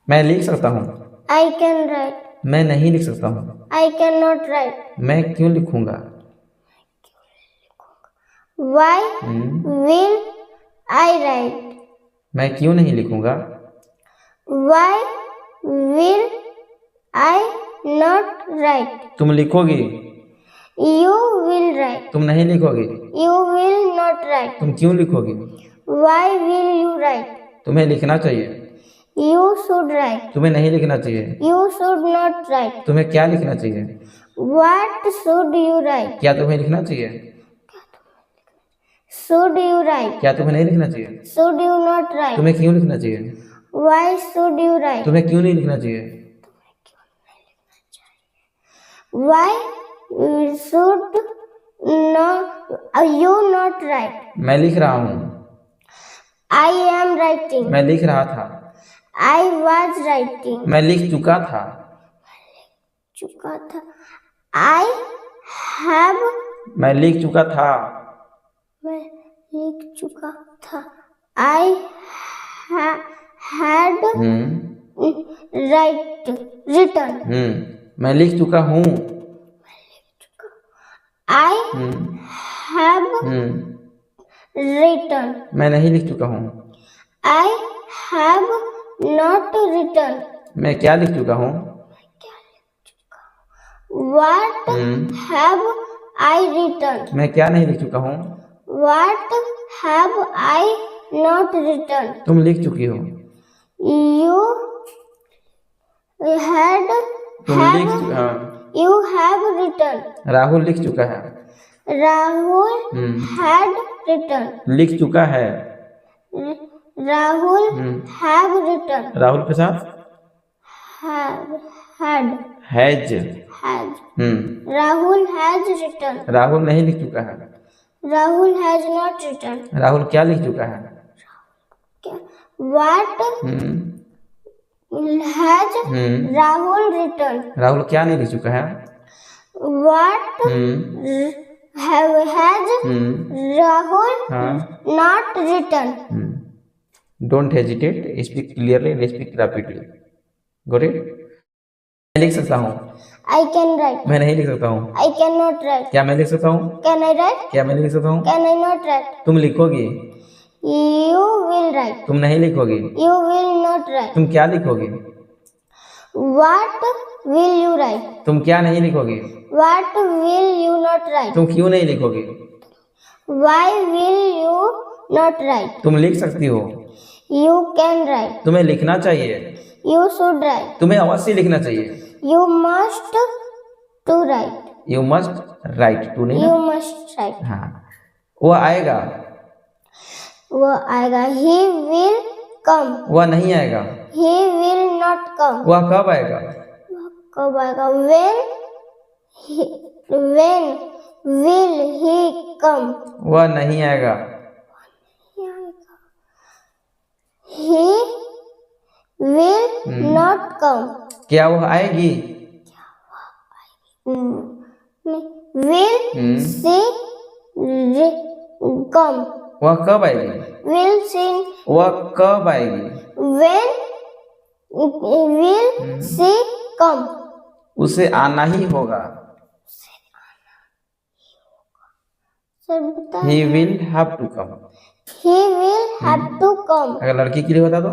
मैं लिख सकता हूँ। I can write. मैं नहीं लिख सकता हूँ। I cannot write. मैं क्यों लिखूंगा? Why will I write? मैं क्यों नहीं लिखूंगा? Why will I not write? तुम लिखोगी। You will write. तुम नहीं लिखोगी। You will not write. तुम क्यों लिखोगी? Why will you write? तुम्हें लिखना चाहिए। You should write. तुम्हें नहीं लिखना चाहिए। You should not write. तुम्हें क्या लिखना चाहिए? What should you write? क्या तुम्हें लिखना चाहिए? Should you write? क्या तुम्हें नहीं लिखना चाहिए? Should you not write? तुम्हें क्यों लिखना चाहिए? Why should you write? तुम्हें क्यों नहीं लिखना चाहिए? Why should you not write? मैं लिख रहा हूँ। I am writing. मैं लिख रहा था। I was writing. मैं लिख चुका था। चुका था. I have. मैं लिख चुका था। मैं लिख चुका था. I had written. मैं लिख चुका हूँ। I have written. मैं नहीं लिख चुका हूँ। I have not written. मैं क्या लिख चुका हूँ? What have I written? मैं क्या नहीं लिख चुका हूँ? What have I not written? तुम लिख चुकी हो। You had. You have written. Rahul लिख चुका है। Rahul had written. लिख चुका है। Rahul have written. राहुल के साथ had. Has. Rahul has written. Rahul नहीं लिख चुका है। Rahul has not written. Rahul क्या लिख चुका है? What has Rahul written? Rahul क्या नहीं लिख चुका है? What has Rahul not written? Don't hesitate. Speak clearly and speak rapidly. Got it? मैं लिख सकता हूँ। I can write. मैं नहीं लिख सकता हूँ। I cannot write. क्या मैं लिख सकता हूँ? Can I write? क्या मैं लिख सकता हूँ? Can I not write? तुम लिखोगी। You will write. तुम नहीं लिखोगी। You will not write. तुम क्या लिखोगी? What will you write? तुम क्या नहीं लिखोगी? What will you not write? तुम क्यों नहीं लिखोगी? Why will you not write? तुम लिख सकती हो। You can write. तुम्हें लिखना चाहिए। You should write. तुम्हें अवश्य लिखना चाहिए। You must to write. You must write. तू नहीं You ना? must write. हाँ, वह आएगा। वो आएगा. He will come. वह नहीं आएगा। He will not come. वह कब आएगा? कब आएगा? When will he come? वह नहीं आएगा। He will not come. क्या वह आएगी? Will she come? वह कब आएगी? Will she? वह कब आएगी? When will she come? उसे आना ही होगा। He will have to come. He will have to come. अगर लड़की के लिए होता तो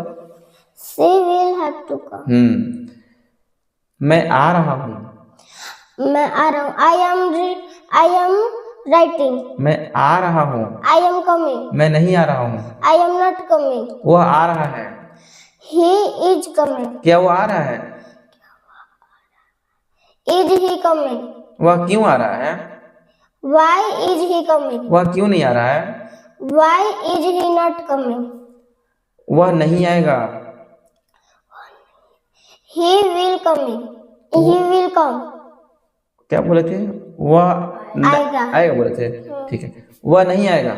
She will have to come. मैं आ रहा हूँ। मैं आ रहा हूँ. I am writing. मैं आ रहा हूँ। I am coming. मैं नहीं आ रहा हूँ। I am not coming. वह आ रहा है। He is coming. क्या वो आ रहा है? Is he coming? वह क्यों आ रहा है? Why is he coming? वह क्यों नहीं आ रहा है? Why is he not coming? वह नहीं आएगा। He will coming. He will come. क्या बोले थे? वह आएगा. आएगा बोले थे। ठीक है। वह नहीं आएगा।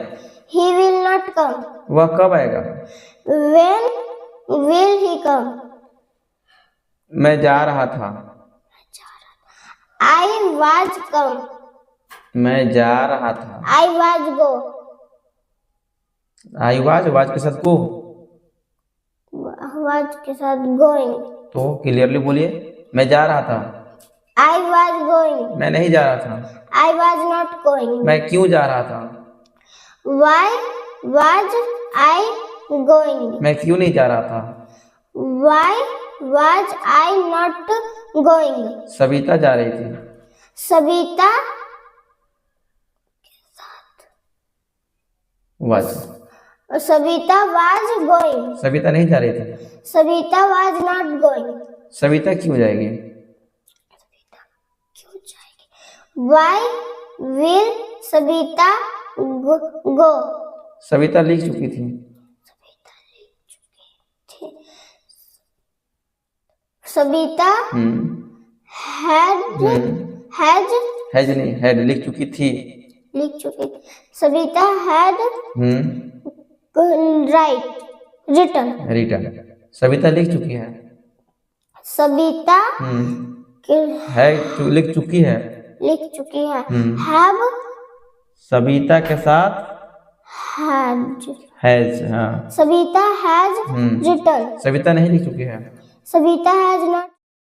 He will not come. वह कब आएगा? When will he come? मैं जा रहा था। I was come. मैं जा रहा था। I was go. I was के साथ को was के साथ going. तो क्लियरली बोलिए, मैं जा रहा था, I was going. मैं नहीं जा रहा था, I was not going. मैं क्यों जा रहा था, Why was I going? मैं क्यों नहीं जा रहा था। Why was I not going? Savita जा रही थी, Savita was, Savita was going. Savita नहीं जा रही थी, Savita was not going. Savita क्यों जाएगी, क्यों जाएगी? Why will Savita go? Savita लिख चुकी थी, सविता हैज नहीं, हैड लिख चुकी थी, लिख चुकी थी. Savita had written. Return, Savita लिख चुकी है, सविता है लिख चुकी है, लिख चुकी है. have सविता के साथ had. हैज, हाँ, सविता has written. सविता नहीं लिख चुकी है, सविता has not